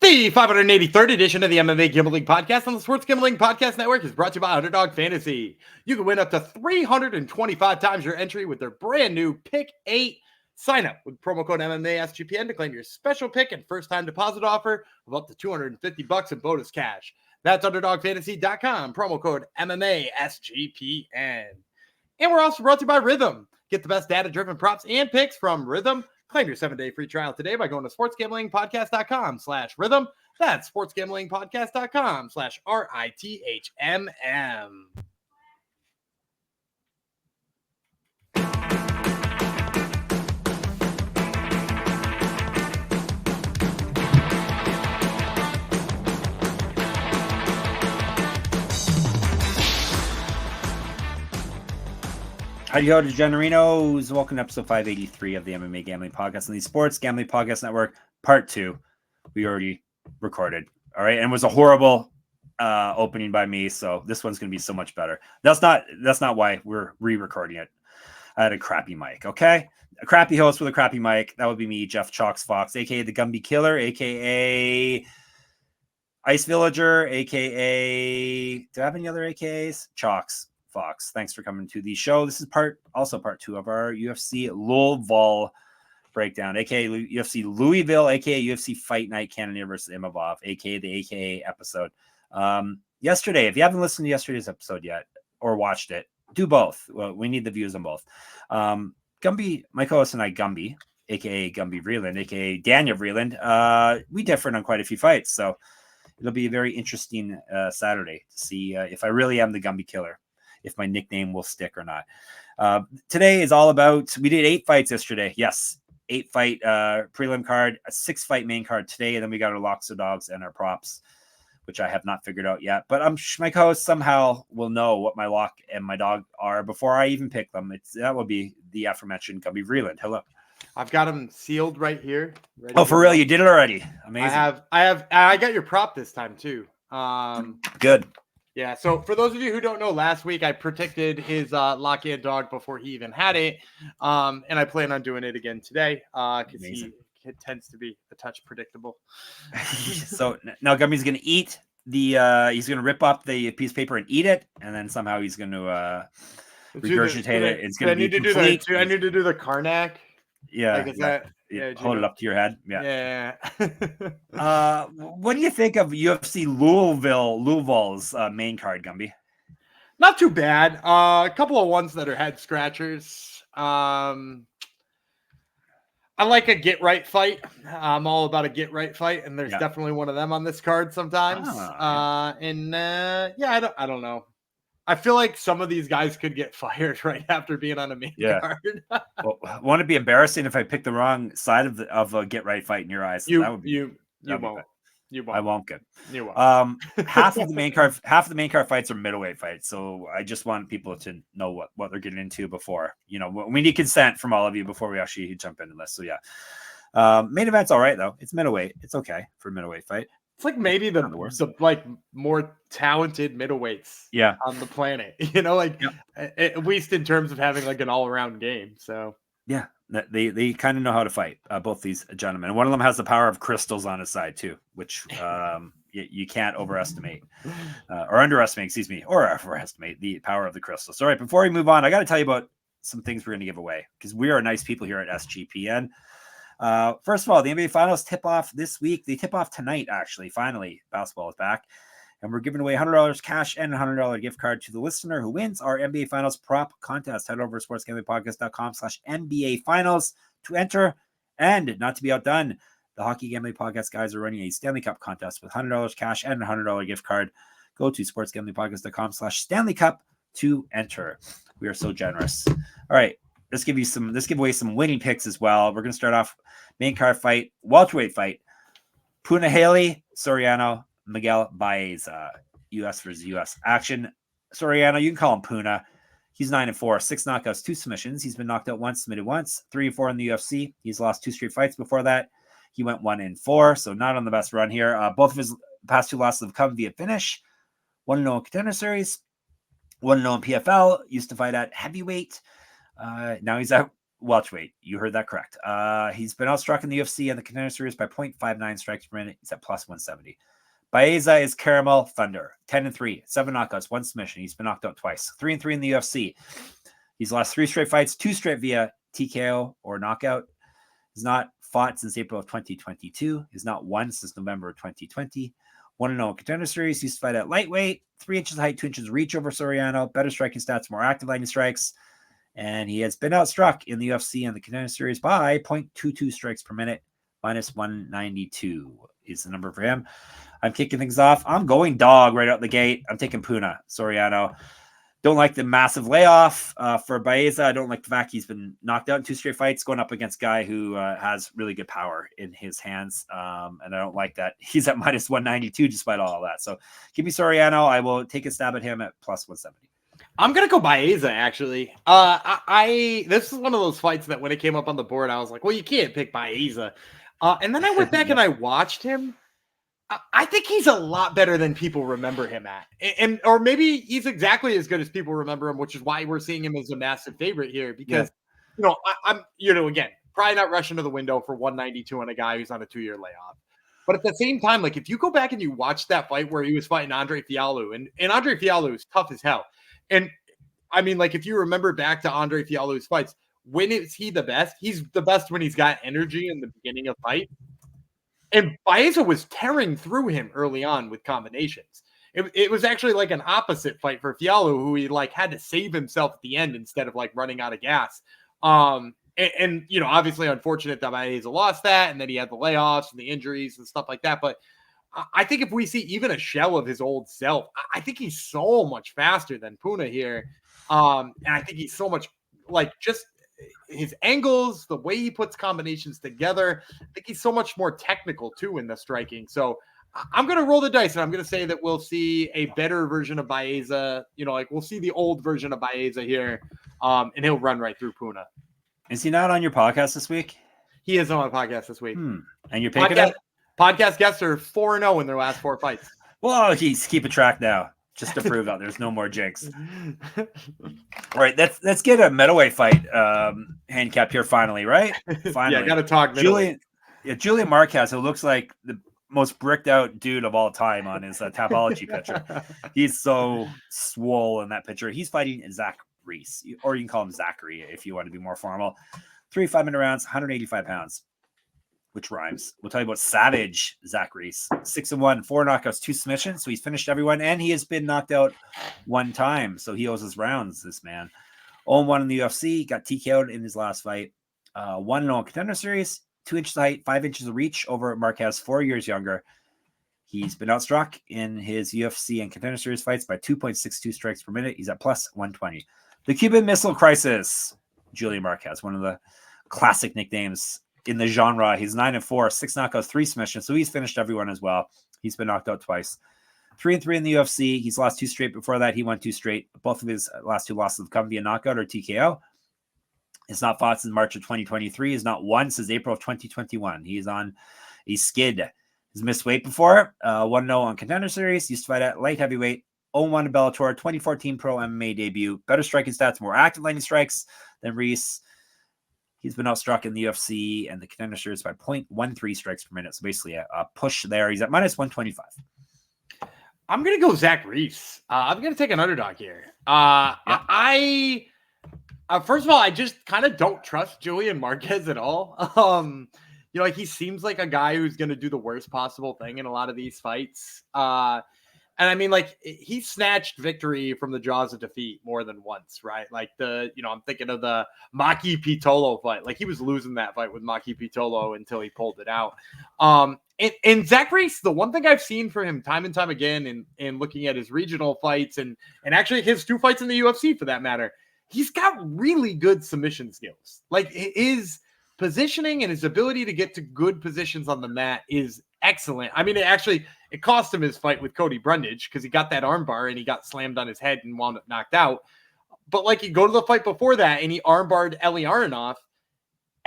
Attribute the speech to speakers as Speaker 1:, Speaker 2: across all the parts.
Speaker 1: The 583rd edition of the MMA Gambling Podcast on the Sports Gambling Podcast Network is brought to you by Underdog Fantasy. You can win up to 325 times your entry with their brand new Pick 8. Sign up with promo code MMA SGPN to claim your special pick and first-time deposit offer of up to $250 in bonus cash. That's UnderdogFantasy.com, promo code MMA SGPN. And we're also brought to you by Rhythm. Get the best data-driven props and picks from Rhythm. Claim your 7-day free trial today by going to sportsgamblingpodcast.com/rhythm. That's sportsgamblingpodcast.com/RITHMM.
Speaker 2: Howdy ho, DeGenerinos. Welcome to episode 583 of the MMA Gambling Podcast on the Sports Gambling Podcast Network, part 2. We already recorded, all right? And it was a horrible opening by me, so this one's going to be so much better. That's not why we're re-recording it. I had a crappy mic, okay? A crappy host with a crappy mic. That would be me, Jeff Chalks Fox, a.k.a. the Gumby Killer, a.k.a. Ice Villager, a.k.a. Do I have any other a.k.a.s? Chalks Fox. Thanks for coming to the show. This is part 2 of our UFC Louisville breakdown, aka UFC Louisville, aka UFC Fight Night Cannonier versus Imavov, aka the AKA episode. Yesterday, if you haven't listened to yesterday's episode yet or watched it, do both. Well, we need the views on both. Gumby, my co-host and I, Gumby, aka Gumby Vreeland, aka Daniel Vreeland, we differ on quite a few fights, so it'll be a very interesting Saturday to see if I really am the Gumby Killer, if my nickname will stick or not. Today is all about, we did 8 fights yesterday. Yes, 8 fight prelim card, a 6 fight main card today. And then we got our locks of dogs and our props, which I have not figured out yet. But my co-host somehow will know what my lock and my dog are before I even pick them. That will be the aforementioned Gumby Vreeland. Hello.
Speaker 1: I've got them sealed right here.
Speaker 2: Oh, for real? You did it already? Amazing.
Speaker 1: I got your prop this time too.
Speaker 2: Good.
Speaker 1: Yeah, so for those of you who don't know, last week I predicted his lock-in dog before he even had it, and I plan on doing it again today because he tends to be a touch predictable.
Speaker 2: So now Gummy's going to eat he's going to rip up the piece of paper and eat it, and then somehow he's going to regurgitate it. It's going to be complete.
Speaker 1: I need to do the Karnak.
Speaker 2: Yeah. Hold it up to your head. Yeah. What do you think of UFC Louisville's main card, Gumby?
Speaker 1: Not too bad. A couple of ones that are head scratchers. I like a get right fight. I'm all about a get right fight, and there's definitely one of them on this card sometimes. I don't know. I feel like some of these guys could get fired right after being on a main card.
Speaker 2: Well, won't it be embarrassing if I pick the wrong side of a get right fight in your eyes?
Speaker 1: You won't.
Speaker 2: I won't get.
Speaker 1: You won't.
Speaker 2: Half of the main card fights are middleweight fights. So I just want people to know what they're getting into before. We need consent from all of you before we actually jump into this. So main event's all right though. It's middleweight. It's okay for a middleweight fight.
Speaker 1: It's like maybe the more talented middleweights on the planet, at least in terms of having like an all-around game. So
Speaker 2: they kind of know how to fight, both these gentlemen. And one of them has the power of crystals on his side too, which you can't overestimate or overestimate the power of the crystals. All right, before we move on, I got to tell you about some things we're going to give away because we are nice people here at SGPN. First of all, the NBA Finals tip off this week. They tip off tonight, actually. Finally, basketball is back. And we're giving away $100 cash and a $100 gift card to the listener who wins our NBA Finals prop contest. Head over to sportsgamblingpodcast.com/NBA Finals to enter. And not to be outdone, the Hockey Gambling Podcast guys are running a Stanley Cup contest with $100 cash and a $100 gift card. Go to sportsgamblingpodcast.com/Stanley Cup to enter. We are so generous. All right. Let's give away some winning picks as well. We're going to start off main card fight, welterweight fight. Punahele, Soriano, Miguel, Baeza, US versus US action. Soriano, you can call him Puna. He's 9-4, 6 knockouts, 2 submissions. He's been knocked out once, submitted once, 3-4 in the UFC. He's lost 2 straight fights before that. He went 1-4, so not on the best run here. Both of his past 2 losses have come via finish. 1-0 in Contender Series, 1-0 in PFL. Used to fight at heavyweight. Now he's out welterweight. You heard that correct. He's been outstruck in the UFC and the Contender Series by 0.59 strikes per minute. He's at plus 170. Baeza is Caramel Thunder, 10-3, 7 knockouts, 1 submission. He's been knocked out twice. 3-3 in the UFC. He's lost 3 straight fights, 2 straight via TKO or knockout. He's not fought since April of 2022. He's not won since November of 2020. 1-0 Contender Series. Used to fight at lightweight, 3 inches height, 2 inches reach over Soriano. Better striking stats, more active lightning strikes. And he has been outstruck in the UFC and the Contender Series by 0.22 strikes per minute, minus 192 is the number for him. I'm kicking things off. I'm going dog right out the gate. I'm taking Puna, Soriano. Don't like the massive layoff for Baeza. I don't like the fact he's been knocked out in 2 straight fights, going up against a guy who has really good power in his hands. And I don't like that he's at minus 192 despite all of that. So give me Soriano. I will take a stab at him at plus 170.
Speaker 1: I'm gonna go Baeza, actually. This is one of those fights that when it came up on the board, I was like, well, you can't pick Baeza. And then I went back and I watched him. I think he's a lot better than people remember him at. And or maybe he's exactly as good as people remember him, which is why we're seeing him as a massive favorite here. Because I'm again, probably not rushing to the window for 192 on a guy who's on a 2-year layoff. But at the same time, like if you go back and you watch that fight where he was fighting Andre Fialho, and Andre Fialho is tough as hell. And I mean, like if you remember back to Andre Fialho's fights, when is he the best? He's the best when he's got energy in the beginning of fight. And Baeza was tearing through him early on with combinations. It was actually like an opposite fight for Fialho, who he like had to save himself at the end instead of like running out of gas. And obviously unfortunate that Baeza lost that, and then he had the layoffs and the injuries and stuff like that. But I think if we see even a shell of his old self, I think he's so much faster than Puna here. And I think he's so much like just his angles, the way he puts combinations together. I think he's so much more technical too in the striking. So I'm going to roll the dice and I'm going to say that we'll see a better version of Baeza. Like we'll see the old version of Baeza here, and he'll run right through Puna.
Speaker 2: Is he not on your podcast this week?
Speaker 1: He is on my podcast this week.
Speaker 2: And you're picking it?
Speaker 1: Podcast guests are 4-0 in their last 4 fights.
Speaker 2: Well, he's keeping track now, just to prove that there's no more jinx. All right, let's get a middleweight fight handicap here finally, right? Finally.
Speaker 1: Yeah, got to talk middleweight.
Speaker 2: Julian Marquez, who looks like the most bricked out dude of all time on his Tapology picture. He's so swole in that picture. He's fighting Zach Reese, or you can call him Zachary if you want to be more formal. 3 5-minute rounds, 185 pounds. Which rhymes. We'll tell you about Savage Zach Reese. 6-1, 4 knockouts, 2 submissions. So he's finished everyone, and he has been knocked out 1 time. So he owes his rounds, this man. 0-1 in the UFC, got TKO'd in his last fight. 1-0 Contender Series, 2 inches of height, 5 inches of reach over Marquez, 4 years younger. He's been outstruck in his UFC and Contender Series fights by 2.62 strikes per minute. He's at plus 120. The Cuban Missile Crisis, Julian Marquez, one of the classic nicknames in the genre. He's 9-4, 6 knockouts, 3 submissions. So he's finished everyone as well. He's been knocked out twice. 3-3 in the UFC. He's lost 2 straight. Before that, he won 2 straight. Both of his last 2 losses have come via knockout or TKO. He's not fought since March of 2023. He's not won since April of 2021. He's on a skid. He's missed weight before. 1-0 on Contender Series. Used to fight at light heavyweight. 0-1 in Bellator. 2014 pro MMA debut. Better striking stats, more active landing strikes than Reese. He's been outstruck in the UFC and the Contender Series by 0.13 strikes per minute. So basically a push there. He's at minus 125.
Speaker 1: I'm going to go Zach Reese. I'm going to take an underdog here. First of all, I just kind of don't trust Julian Marquez at all. Like he seems like a guy who's going to do the worst possible thing in a lot of these fights. And I mean, like he snatched victory from the jaws of defeat more than once, right? Like I'm thinking of the Maki Pitolo fight. Like he was losing that fight with Maki Pitolo until he pulled it out. And Zach Reese, the one thing I've seen for him time and time again in looking at his regional fights and actually his 2 fights in the UFC for that matter, he's got really good submission skills. Like his positioning and his ability to get to good positions on the mat is excellent. I mean, it cost him his fight with Cody Brundage because he got that armbar and he got slammed on his head and wound up knocked out. But like you go to the fight before that and he armbarred Eli Aronoff.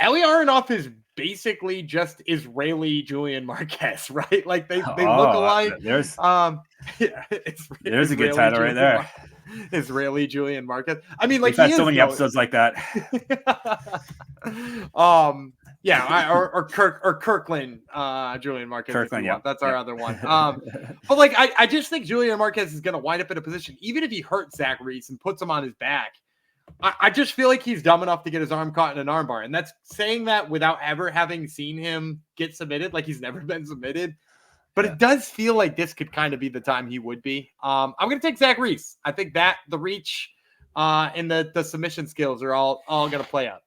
Speaker 1: Eli Aronoff is basically just Israeli Julian Marquez, right? Like they look alike.
Speaker 2: There's
Speaker 1: there's
Speaker 2: a good title right there.
Speaker 1: Israeli Julian Marquez. I mean, like
Speaker 2: We've had so many episodes like that.
Speaker 1: or Kirkland, Julian Marquez.
Speaker 2: Kirkland,
Speaker 1: if that's our other one. But like, I just think Julian Marquez is going to wind up in a position, even if he hurts Zach Reese and puts him on his back. I just feel like he's dumb enough to get his arm caught in an armbar, and that's saying that without ever having seen him get submitted. Like, he's never been submitted. But it does feel like this could kind of be the time he would be. I'm going to take Zach Reese. I think that the reach and the submission skills are all going to play out.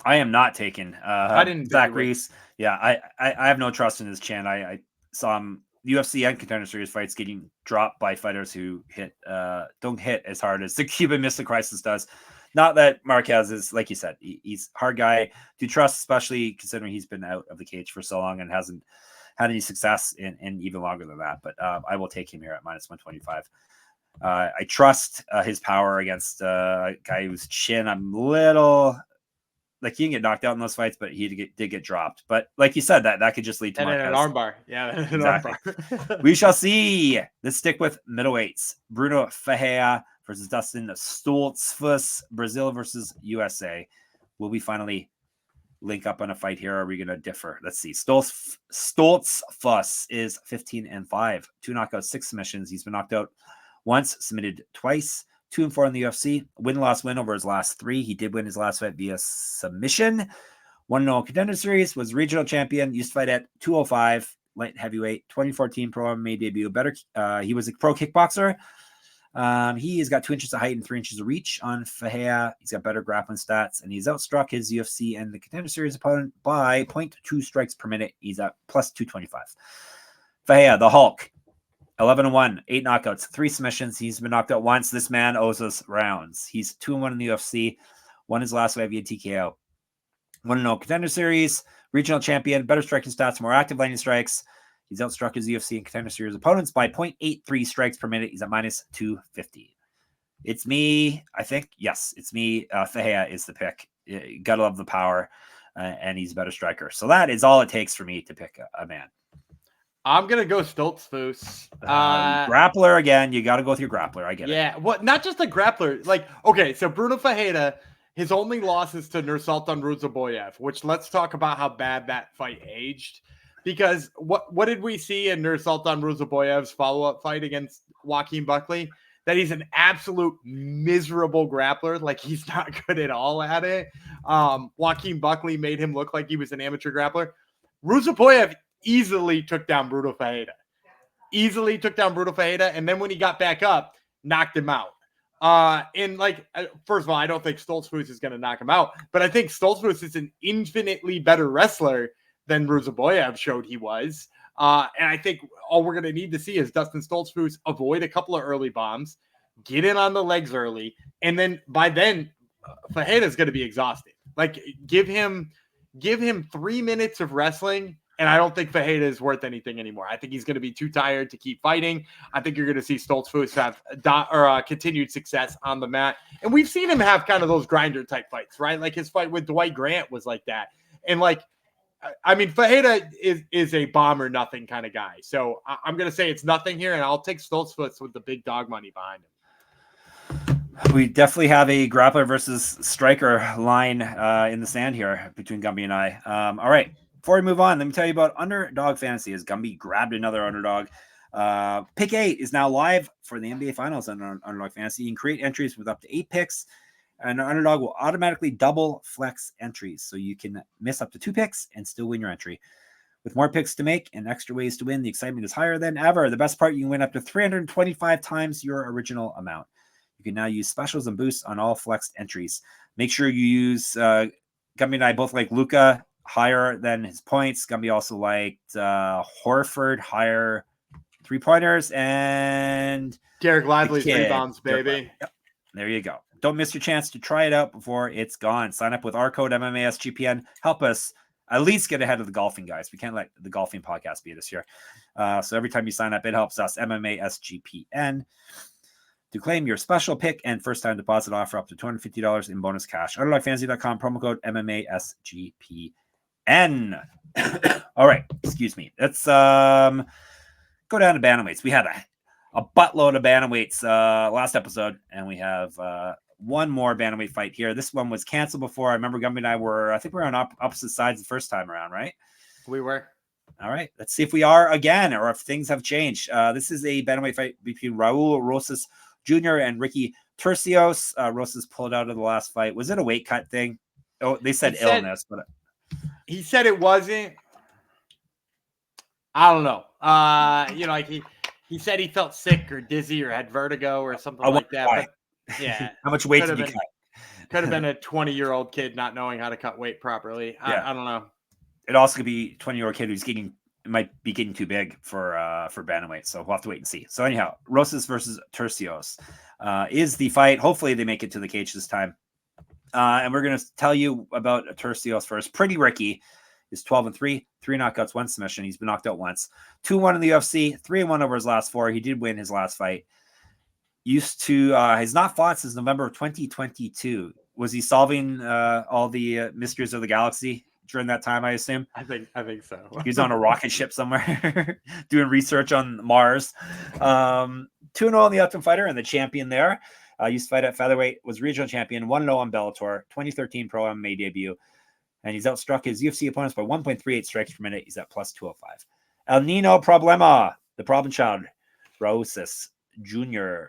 Speaker 2: I am not taking
Speaker 1: I didn't
Speaker 2: Zach Reese. Yeah, I have no trust in his chin. I saw him UFC and Contender Series fights getting dropped by fighters who don't hit as hard as the Cuban Mystic Crisis does. Not that Marquez is, like you said, he's a hard guy to trust, especially considering he's been out of the cage for so long and hasn't had any success in even longer than that. But I will take him here at -125. I trust his power against a guy whose chin I'm little like, he can get knocked out in those fights, but he did get dropped. But like you said, that could just lead to
Speaker 1: an armbar. Yeah,
Speaker 2: exactly. We shall see. Let's stick with middleweights. Brunno Ferreira versus Dustin Stoltzfus. Brazil versus USA. Will we finally link up on a fight here? Or are we going to differ? Let's see. Stoltzfus is 15-5, 2 knockouts, 6 submissions. He's been knocked out once, submitted twice, 2-4 in the UFC. Win-loss win over his last 3. He did win his last fight via submission. 1-0 Contender Series, was regional champion, used to fight at 205 light heavyweight, 2014 pro MMA debut. He was a pro kickboxer. He has got 2 inches of height and 3 inches of reach on Ferreira. He's got better grappling stats, and he's outstruck his UFC and the Contender Series opponent by 0.2 strikes per minute. He's at +225. Ferreira, the Hulk, 11-1, 8 knockouts, 3 submissions. He's been knocked out once. This man owes us rounds. He's 2-1 in the UFC, won his last fight via TKO. 1-0 Contender Series, regional champion, better striking stats, more active landing strikes. He's outstruck his UFC and Contender Series opponents by 0.83 strikes per minute. He's at -250. It's me, I think. Yes, it's me. Ferreira is the pick. You gotta love the power, and he's a better striker. So that is all it takes for me to pick a man.
Speaker 1: I'm gonna go Stoltzfus.
Speaker 2: Grappler again. You got to go with your grappler. I get it.
Speaker 1: Yeah, well, not just a grappler. Like, okay, so Brunno Ferreira, his only loss is to Nursultan Ruzaboyev, which let's talk about how bad that fight aged. Because what did we see in Nursultan Ruzaboyev's follow-up fight against Joaquin Buckley? That he's an absolute miserable grappler. Like, he's not good at all at it. Joaquin Buckley made him look like he was an amateur grappler. Ruzaboyev easily took down Brunno Ferreira. And then when he got back up, knocked him out. And like, first of all, I don't think Stoltzfus is going to knock him out, but I think Stoltzfus is an infinitely better wrestler than Ruzaboyev showed he was. And I think all we're going to need to see is Dustin Stoltzfus avoid a couple of early bombs, get in on the legs early, and then by then, Ferreira is going to be exhausted. Like, give him 3 minutes of wrestling, and I don't think Ferreira is worth anything anymore. I think he's going to be too tired to keep fighting. I think you're going to see Stoltzfus have continued success on the mat. And we've seen him have kind of those grinder type fights, right? Like his fight with Dwight Grant was like that. And like, I mean, Ferreira is a bomb or nothing kind of guy. So I'm going to say it's nothing here, and I'll take Stoltzfus with the big dog money behind him.
Speaker 2: We definitely have a grappler versus striker line in the sand here between Gumby and I. All right. Before we move on, let me tell you about Underdog Fantasy, as Gumby grabbed another underdog. Pick 8 is now live for the NBA Finals on Underdog Fantasy. You can create entries with up to 8 picks, and Underdog will automatically double flex entries, so you can miss up to 2 picks and still win your entry. With more picks to make and extra ways to win, the excitement is higher than ever. The best part, you can win up to 325 times your original amount. You can now use specials and boosts on all flexed entries. Make sure you use Gumby and I both like Luka higher than his points. Gumby also liked Horford higher 3-pointers, and
Speaker 1: Garrick Lively's rebounds, baby.
Speaker 2: Yep. There you go. Don't miss your chance to try it out before it's gone. Sign up with our code MMASGPN. Help us at least get ahead of the golfing guys. We can't let the golfing podcast be this year. So every time you sign up, it helps us. MMASGPN. To claim your special pick and first-time deposit offer up to $250 in bonus cash. UnderdogFantasy.com, promo code MMASGPN. All right, excuse me. Let's go down to bantamweights. We had a buttload of bantamweights last episode, and we have one more bantamweight fight here. This one was canceled before. I remember Gumby and I I think we were on opposite sides the first time around, right?
Speaker 1: We were.
Speaker 2: All right, let's see if we are again, or if things have changed. This is a bantamweight fight between Raul Rosas Jr. and Ricky Turcios. Rosas pulled out of the last fight. Was it a weight cut thing? Oh, they said illness, but
Speaker 1: he said it wasn't. I don't know. Like he said he felt sick or dizzy or had vertigo or something like that. But yeah,
Speaker 2: how much weight did he cut?
Speaker 1: Could have been a 20-year-old kid not knowing how to cut weight properly. I don't know.
Speaker 2: It also could be a 20-year-old kid who's might be getting too big for bantamweight. So we'll have to wait and see. So anyhow, Rosas versus Turcios is the fight. Hopefully they make it to the cage this time. And we're going to tell you about Turcios first. Pretty Ricky is 12-3, 3 knockouts, 1 submission. He's been knocked out once. 2-1 in the UFC, 3-1 over his last 4. He did win his last fight. He's not fought since November of 2022. Was he solving all the mysteries of the galaxy during that time, I assume?
Speaker 1: I think so.
Speaker 2: He was on a rocket ship somewhere doing research on Mars. 2-0 on the Ultimate Fighter and the champion there. Used to fight at featherweight, was regional champion, 1-0 on Bellator, 2013 Pro MMA debut. And he's outstruck his UFC opponents by 1.38 strikes per minute. He's at plus 205. El Nino Problema, the problem child, Rosas Jr.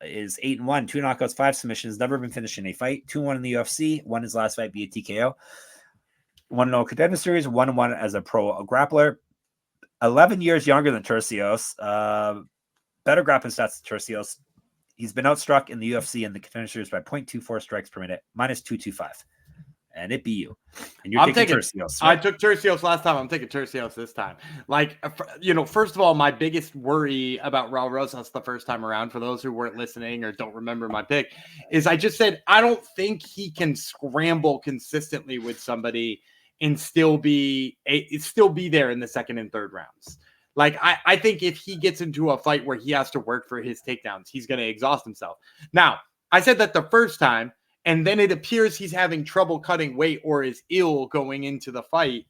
Speaker 2: is 8-1, 2 knockouts, 5 submissions, never been finished in a fight. 2-1 in the UFC, won his last fight via TKO. 1-0 contender series, 1-1 as a pro grappler. 11 years younger than Turcios. Better grappling stats than Turcios. He's been outstruck in the UFC and the contender series by 0.24 strikes per minute, minus 225. And it be you. And you're taking Turcios. Right?
Speaker 1: I took Turcios last time. I'm taking Turcios this time. First of all, my biggest worry about Raul Rosas the first time around, for those who weren't listening or don't remember my pick, is I just said I don't think he can scramble consistently with somebody and still be there in the second and third rounds. Like, I think if he gets into a fight where he has to work for his takedowns, he's going to exhaust himself. Now, I said that the first time, and then it appears he's having trouble cutting weight or is ill going into the fight.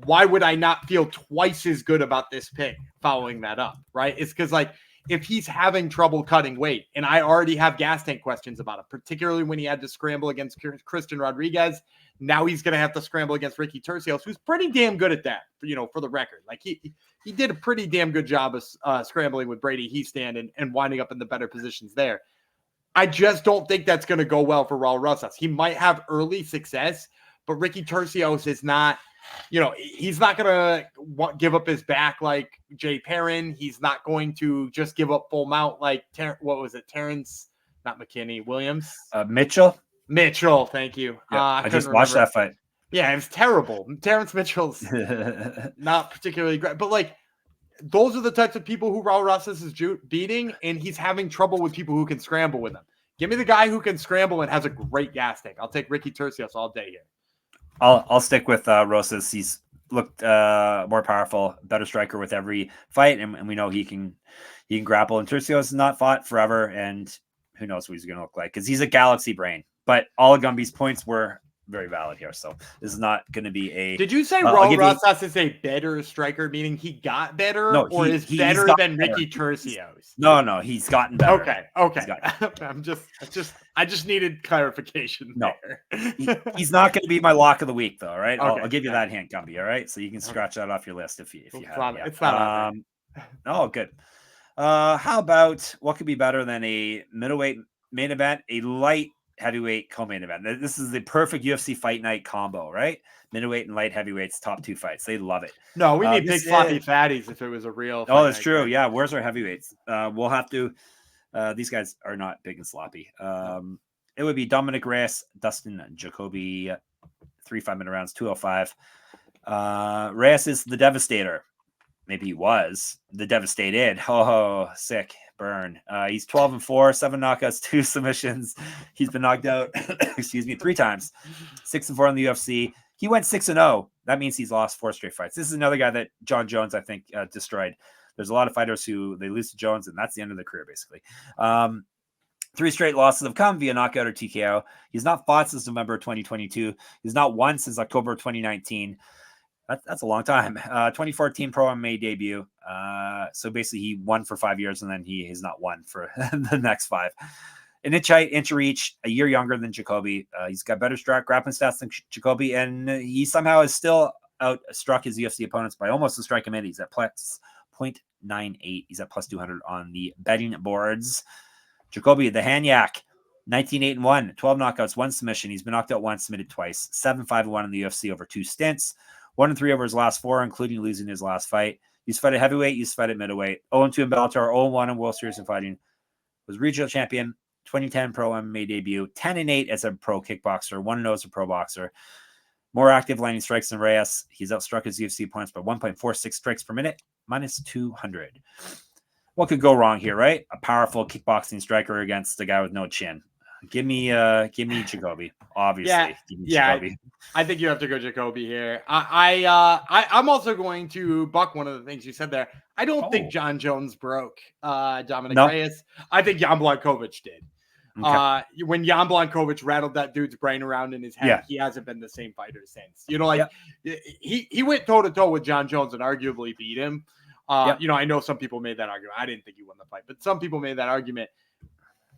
Speaker 1: Why would I not feel twice as good about this pick following that up, right? It's because, like, if he's having trouble cutting weight, and I already have gas tank questions about it, particularly when he had to scramble against Christian Rodriguez, now he's going to have to scramble against Ricky Turcios, who's pretty damn good at that, for the record. Like, he did a pretty damn good job of scrambling with Brady Heastand and winding up in the better positions there. I just don't think that's going to go well for Raul Rosas. He might have early success, but Ricky Turcios is not, he's not going to give up his back like Jay Perrin. He's not going to just give up full mount like, Terrence, not McKinney, Williams? Mitchell, thank you.
Speaker 2: Yeah, I just watched that fight.
Speaker 1: Yeah, it was terrible. Terrence Mitchell's not particularly great, but like, those are the types of people who Raul Rosas is beating, and he's having trouble with people who can scramble with him. Give me the guy who can scramble and has a great gas tank. I'll take Ricky Turcios all day here.
Speaker 2: I'll stick with Rosas. He's looked more powerful, better striker with every fight, and we know he can grapple. And Turcios has not fought forever, and who knows what he's going to look like, because he's a galaxy brain. But all of Gumby's points were very valid here, so this is not going to be a.
Speaker 1: Did you say Raul Rosas is a better striker, meaning he got better, or is better than Ricky Turcios?
Speaker 2: No, he's gotten better.
Speaker 1: Okay. I just needed clarification.
Speaker 2: No,
Speaker 1: there.
Speaker 2: He's not going to be my lock of the week, though. All right,
Speaker 1: okay.
Speaker 2: I'll give you that hint, Gumby. All right, so you can scratch that off your list if you have.
Speaker 1: It's not.
Speaker 2: Oh, good. How about what could be better than a middleweight main event, a light heavyweight co-main event? This is the perfect UFC fight night combo, right? Middleweight and light heavyweights, top 2 fights. They love it.
Speaker 1: No, we need big floppy fatties if it was a real.
Speaker 2: Oh, that's true. Yeah, where's our heavyweights? We'll have to. These guys are not big and sloppy. It would be Dominick, Reyes, Dustin, Jacoby, 3 5-minute rounds, 205. Reyes is the Devastator. Maybe he was the Devastated. Oh, sick. Burn. He's 12-4, 7 knockouts, 2 submissions. He's been knocked out, 3 times. 6-4 in the UFC. He went 6-0. That means he's lost 4 straight fights. This is another guy that John Jones, I think, destroyed. There's a lot of fighters who they lose to Jones, and that's the end of their career, basically. 3 straight losses have come via knockout or TKO. He's not fought since November 2022. He's not won since October 2019. That's a long time. 2014 Pro MMA debut. So basically he won for 5 years and then he has not won for the next 5. An inch height, inch reach, a year younger than Jacoby. He's got better grappling stats than Jacoby, and he somehow is still outstruck his UFC opponents by almost a strike a minute. He's at plus 0.98. He's at plus 200 on the betting boards. Jacoby, the Hanyak, 19-8-1, 12 knockouts, 1 submission. He's been knocked out once, submitted twice. 7-5-1 in the UFC over 2 stints. 1-3 over his last 4, including losing his last fight. He's fought at heavyweight. He's fought at middleweight. 0-2 in Bellator. 0-1 in World Series of Fighting. Was regional champion. 2010 Pro MMA debut. 10-8 as a pro kickboxer. 1-0 as a pro boxer. More active landing strikes than Reyes. He's outstruck his UFC opponents by 1.46 strikes per minute. Minus 200. What could go wrong here, right? A powerful kickboxing striker against a guy with no chin. Give me Jacoby. Obviously,
Speaker 1: Jacoby. I think you have to go Jacoby here. I'm also going to buck one of the things you said there. I don't think John Jones broke Dominick Reyes. I think Jan Blachowicz did. Okay. When Jan Blachowicz rattled that dude's brain around in his head, he hasn't been the same fighter since. He went toe to toe with John Jones and arguably beat him. I know some people made that argument. I didn't think he won the fight, but some people made that argument.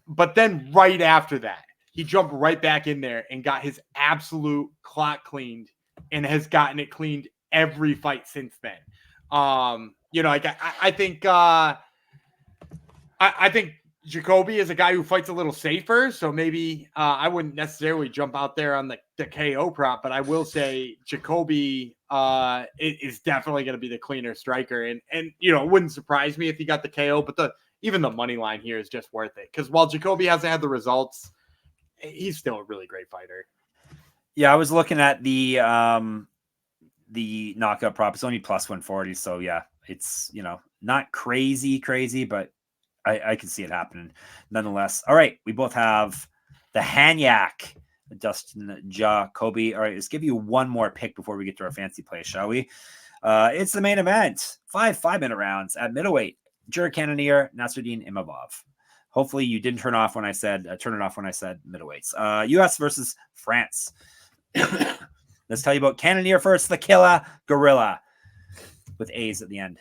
Speaker 1: But then right after that, he jumped right back in there and got his absolute clock cleaned and has gotten it cleaned every fight since then. I think Jacoby is a guy who fights a little safer. So maybe I wouldn't necessarily jump out there on the KO prop, but I will say Jacoby is definitely going to be the cleaner striker. And it wouldn't surprise me if he got the KO, but even the money line here is just worth it. Because while Jacoby hasn't had the results, he's still a really great fighter.
Speaker 2: Yeah, I was looking at the knockout prop. It's only plus 140. So yeah, it's, not crazy, but I can see it happening nonetheless. All right. We both have the Hanyak, Dustin, Jacoby. All right. Let's give you one more pick before we get to our fancy play, shall we? It's the main event. 5-minute rounds at middleweight. Jared Cannonier, Nassourdine, Imavov. Hopefully you didn't turn it off when I said middleweights. US versus France. Let's tell you about Cannonier first, the killer gorilla with A's at the end.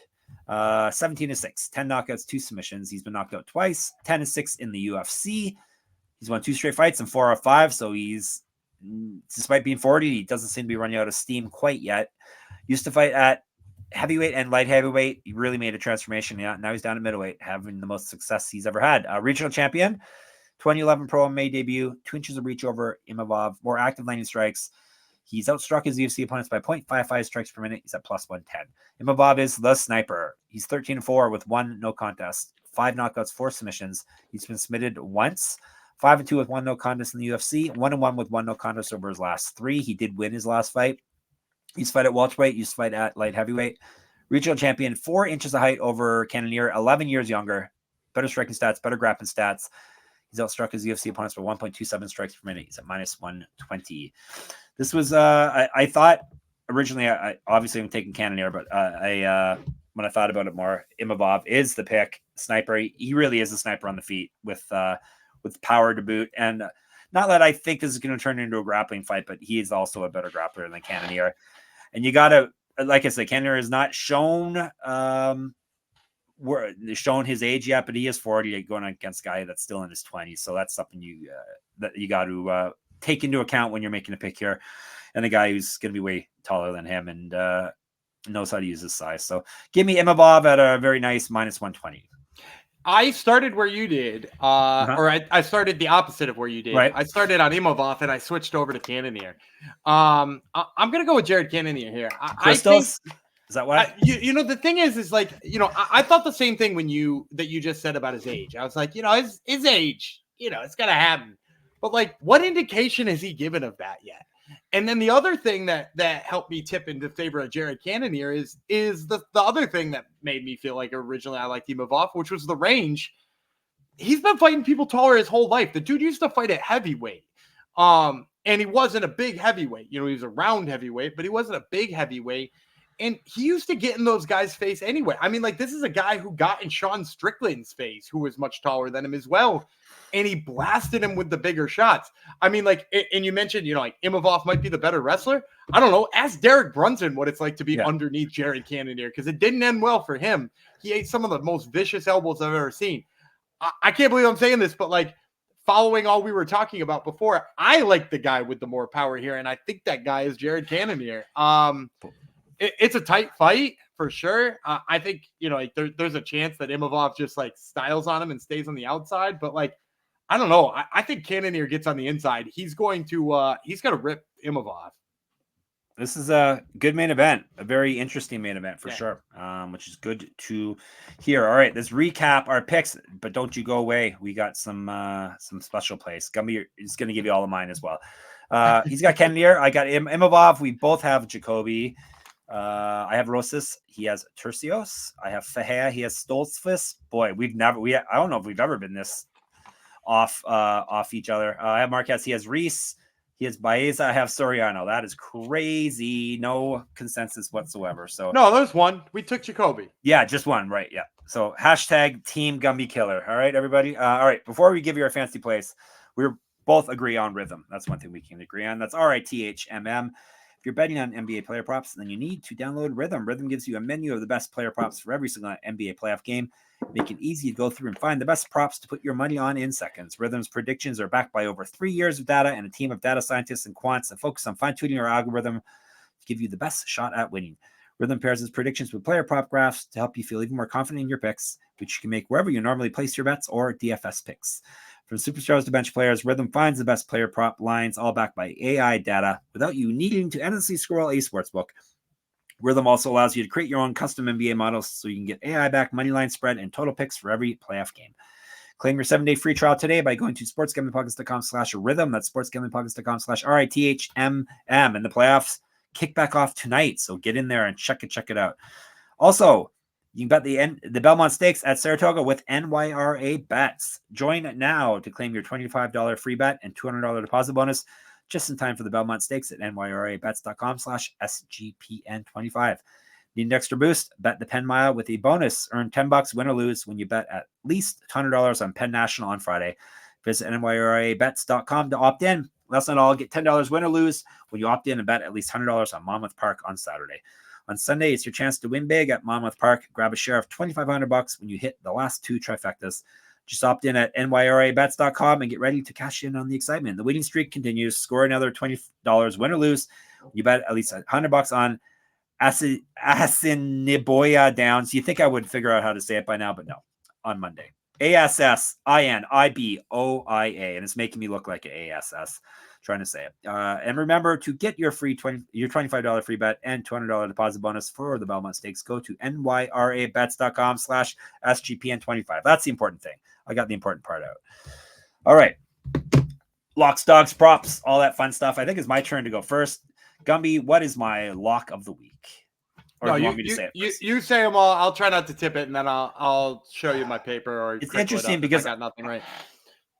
Speaker 2: 17-6, 10 knockouts, 2 submissions. He's been knocked out twice, 10-6 in the UFC. He's won 2 straight fights and 4 out of 5. So he's, despite being 40, he doesn't seem to be running out of steam quite yet. Used to fight at heavyweight and light heavyweight. He really made a transformation. Yeah, now he's down at middleweight, having the most success he's ever had. Regional champion, 2011 Pro MMA debut, 2 inches of reach over Imavov, more active landing strikes. He's outstruck his UFC opponents by 0.55 strikes per minute. He's at plus 110. Imavov is the sniper. He's 13-4 with 1 no contest, 5 knockouts, 4 submissions. He's been submitted once, 5-2 with 1 no contest in the UFC, 1-1 with 1 no contest over his last 3. He did win his last fight. He's fight at welterweight. Used to fight at light heavyweight. Regional champion, 4 inches of height over Cannonier, 11 years younger. Better striking stats, better grappling stats. He's outstruck his UFC opponents by 1.27 strikes per minute. He's at minus 120. This was, I thought originally, I obviously I'm taking Cannonier, but when I thought about it more, Imavov is the pick. Sniper. He really is a sniper on the feet with power to boot. And not that I think this is going to turn into a grappling fight, but he is also a better grappler than Cannonier. And you got to, like I said, Cannonier has not shown his age yet, but he is 40 going against a guy that's still in his 20s. So that's something that you got to take into account when you're making a pick here. And the guy who's going to be way taller than him and knows how to use his size. So give me Imavov at a very nice minus 120.
Speaker 1: I started where you did, or I started the opposite of where you did.
Speaker 2: Right.
Speaker 1: I started on Imavov and I switched over to Cannonier. I'm going to go with Jared Cannonier here.
Speaker 2: Crystals? Is that what?
Speaker 1: The thing is like, I thought the same thing when you just said about his age. I was like, his age, it's got to happen. But like, what indication has he given of that yet? And then the other thing that helped me tip into favor of Jared Cannonier is the other thing that made me feel like originally I liked Imavov, which was the range. He's been fighting people taller his whole life. The dude used to fight at heavyweight. And he wasn't a big heavyweight. He was a round heavyweight, but he wasn't a big heavyweight. And he used to get in those guys' face anyway. I mean, like, this is a guy who got in Sean Strickland's face, who was much taller than him as well. And he blasted him with the bigger shots. I mean, like, and you mentioned, like Imavov might be the better wrestler. I don't know. Ask Derek Brunson what it's like to be underneath Jared Cannonier, because it didn't end well for him. He ate some of the most vicious elbows I've ever seen. I can't believe I'm saying this, but like, following all we were talking about before, I like the guy with the more power here, and I think that guy is Jared Cannonier. It's a tight fight for sure. I think, like there's a chance that Imavov just like styles on him and stays on the outside, but like, I don't know. I think Cannonier gets on the inside. He's going to rip Imavov.
Speaker 2: This is a good main event, a very interesting main event for sure, which is good to hear. All right, let's recap our picks, but don't you go away. We got some special plays. Gumby is going to give you all of mine as well. He's got Cannonier. I got Imavov. We both have Jacoby. I have Rosas. He has Turcios. I have Ferreira. He has Stoltzfus. Boy, I don't know if we've ever been this off each other. I have Marquez. He has Reese. He has Baeza. I have Soriano. That is crazy. No consensus whatsoever. So
Speaker 1: no, there's one. We took Jacoby.
Speaker 2: Yeah, just one. Right. Yeah. So hashtag Team Gumby Killer. All right, everybody. All right. Before we give you our fancy plays, we're both agree on rhythm. That's one thing we can agree on. That's RITHMM. If you're betting on NBA player props, then you need to download Rhythm. Rhythm gives you a menu of the best player props for every single NBA playoff game. Make it easy to go through and find the best props to put your money on in seconds. Rhythm's predictions are backed by over 3 years of data and a team of data scientists and quants that focus on fine-tuning our algorithm to give you the best shot at winning. Rhythm pairs its predictions with player prop graphs to help you feel even more confident in your picks, which you can make wherever you normally place your bets or DFS picks. From superstars to bench players, Rhythm finds the best player prop lines, all backed by AI data, without you needing to endlessly scroll a sportsbook. Rhythm also allows you to create your own custom NBA models so you can get AI-backed moneyline spread and total picks for every playoff game. Claim your 7-day free trial today by going to sportsgamblingpockets.com/rhythm. That's sportsgamblingpockets.com/RITHMM. And the playoffs kick back off tonight, so get in there and check it out. Also, you can bet the Belmont Stakes at Saratoga with NYRA bets. Join now to claim your $25 free bet and $200 deposit bonus just in time for the Belmont Stakes at nyrabets.com/SGPN25. Need an extra boost? Bet the Penn Mile with a bonus. Earn $10, win or lose, when you bet at least $100 on Penn National on Friday. Visit nyrabets.com to opt in. That's not all. Get $10, win or lose, when you opt in and bet at least $100 on Monmouth Park on Saturday. On Sunday, it's your chance to win big at Monmouth Park. Grab a share of $2,500 when you hit the last 2 trifectas. Just opt in at nyrabets.com and get ready to cash in on the excitement. The winning streak continues. Score another $20, win or lose. You bet at least $100 on Assiniboia Downs. You think I would figure out how to say it by now, but no. On Monday. ASSINIBOIA. And it's making me look like an ASS. Trying to say it. And remember to get your $25 free bet and $200 deposit bonus for the Belmont Stakes. Go to nyrabets.com/SGPN25. That's the important thing. I got the important part out. All right. Locks, dogs, props, all that fun stuff. I think it's my turn to go first. Gumby, what is my lock of the week? Or do you want me to say it first?
Speaker 1: You say them all. I'll try not to tip it, and then I'll show you my paper. Or
Speaker 2: it's interesting because
Speaker 1: I got nothing right.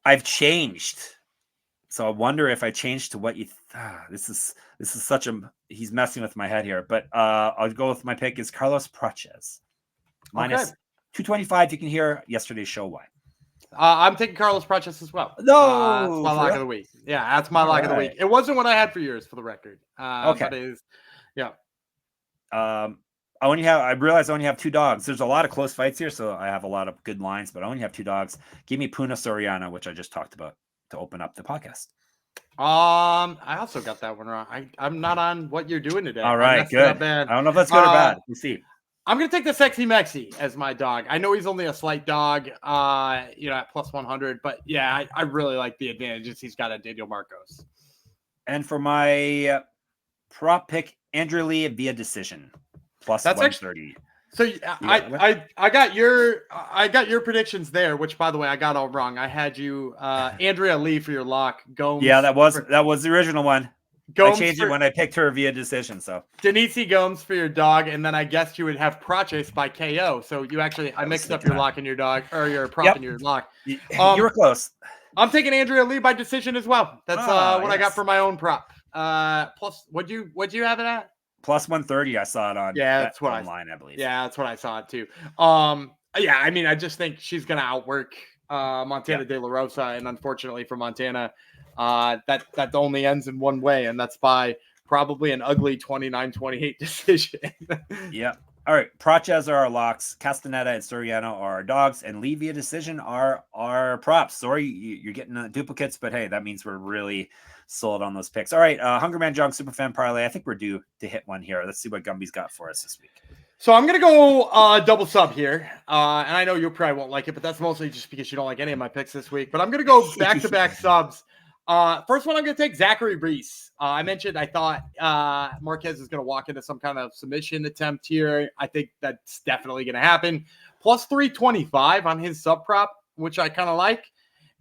Speaker 2: I've changed. So I wonder if I changed to what you. This is such a. He's messing with my head here, but I'll go with my pick is Carlos Praches. Minus 225. You can hear yesterday's show. Why?
Speaker 1: I'm taking Carlos Praches as well.
Speaker 2: No,
Speaker 1: that's my lock of the week. Yeah, that's my lock of the week. It wasn't what I had for yours, for the record.
Speaker 2: Okay.
Speaker 1: But it is, yeah.
Speaker 2: I realize I only have 2 dogs. There's a lot of close fights here, so I have a lot of good lines, but I only have 2 dogs. Give me Punahele Soriano, which I just talked about, to open up the podcast.
Speaker 1: I also got that one wrong. I'm not on what you're doing today.
Speaker 2: All right, good. I don't know if that's good or bad. We'll see.
Speaker 1: I'm gonna take the Sexy Mexi as my dog. I know he's only a slight dog, at plus 100, but yeah, I really like the advantages he's got at Daniel Marcos.
Speaker 2: And for my prop pick, Andrew Lee via decision, plus that's 130.
Speaker 1: So I got your predictions there, which by the way I got all wrong. I had you Andrea Lee for your lock. Gomes.
Speaker 2: Yeah, that was the original one. Gomes I changed it when I picked her via decision. So
Speaker 1: Denise Gomes for your dog, and then I guessed you would have Praches by KO. So you actually I mixed up your lock and your dog, or your prop and your lock.
Speaker 2: You were close.
Speaker 1: I'm taking Andrea Lee by decision as well. That's what I got for my own prop. Plus, what'd you have it at?
Speaker 2: Plus 130. I saw it on
Speaker 1: that's what
Speaker 2: online, I believe.
Speaker 1: Yeah, that's what I saw it too. Yeah, I mean, I just think she's gonna outwork Montana De La Rosa, and unfortunately for Montana, that only ends in one way, and that's by probably an ugly 29-28 decision.
Speaker 2: Yeah. All right. Praches are our locks. Castaneda and Soriano are our dogs, and Lee via decision are our props. Sorry, you're getting duplicates, but hey, that means we're really sold on those picks. All right. Hungerman Jong Superfan Parlay. I think we're due to hit one here. Let's see what Gumby's got for us this week.
Speaker 1: So I'm going to go double sub here. And I know you probably won't like it, but that's mostly just because you don't like any of my picks this week. But I'm going to go back-to-back subs. First one, I'm going to take Zachary Reese. I mentioned I thought Marquez is going to walk into some kind of submission attempt here. I think that's definitely going to happen. Plus 325 on his sub prop, which I kind of like.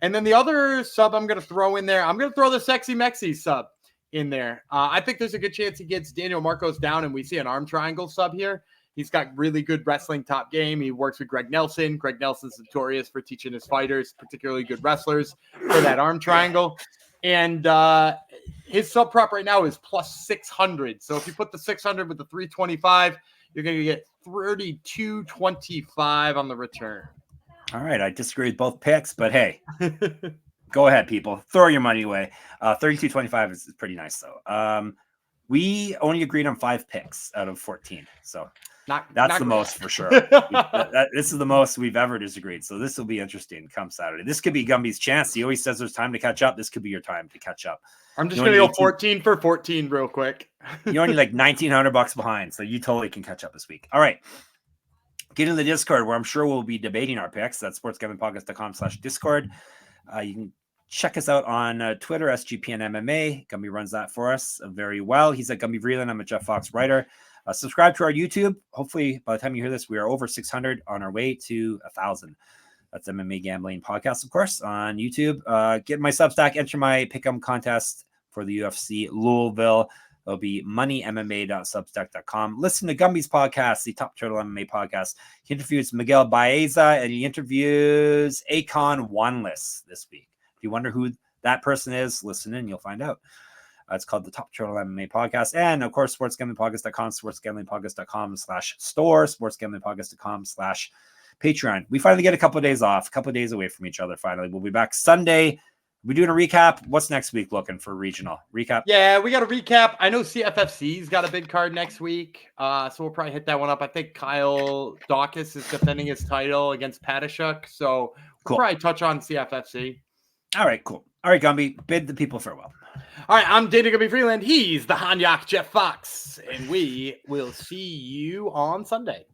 Speaker 1: And then the other sub I'm going to throw in there, I'm going to throw the Sexy Mexi sub in there. I think there's a good chance he gets Daniel Marcos down and we see an arm triangle sub here. He's got really good wrestling top game. He works with Greg Nelson. Greg Nelson's notorious for teaching his fighters, particularly good wrestlers, for that arm triangle. And his sub prop right now is plus 600. So if you put the 600 with the 325, you're going to get 32.25 on the return.
Speaker 2: All right. I disagree with both picks, but hey, go ahead, people. Throw your money away. 32.25 is pretty nice, though. We only agreed on 5 picks out of 14. So that's the most for sure. This is the most we've ever disagreed. So this will be interesting come Saturday. This could be Gumby's chance. He always says there's time to catch up. This could be your time to catch up.
Speaker 1: I'm just going to go 14 for 14 real quick.
Speaker 2: You're only like $1,900 behind. So you totally can catch up this week. All right. Get in the Discord where I'm sure we'll be debating our picks. That's sportsgamblingpodcast.com/Discord. You can check us out on Twitter, SGPN MMA. Gumby runs that for us very well. He's at Gumby Vreeland. I'm a Jeff Fox writer. Subscribe to our YouTube. Hopefully, by the time you hear this, we are over 600 on our way to 1,000. That's MMA Gambling Podcast, of course, on YouTube. Get my Substack, enter my pick'em contest for the UFC Louisville. It'll be moneymma.substack.com. Listen to Gumby's podcast, the Top Turtle MMA podcast. He interviews Miguel Baeza, and he interviews Akon Wanless this week. If you wonder who that person is, listen in, you'll find out. It's called the Top Turtle MMA podcast. And of course, sportsgamblingpodcast.com, sportsgamblingpodcast.com/store, sportsgamblingpodcast.com/Patreon. We finally get a couple of days off, a couple of days away from each other. Finally, we'll be back Sunday. We're doing a recap. What's next week looking for regional recap?
Speaker 1: Yeah, we got a recap. I know CFFC's got a big card next week. So we'll probably hit that one up. I think Kyle Dawkins is defending his title against Patashuk. So we'll probably touch on CFFC.
Speaker 2: All right, cool. All right, Gumby, bid the people farewell.
Speaker 1: All right, I'm Dana Gumby Freeland. He's the Hanyak Jeff Fox. And we will see you on Sunday.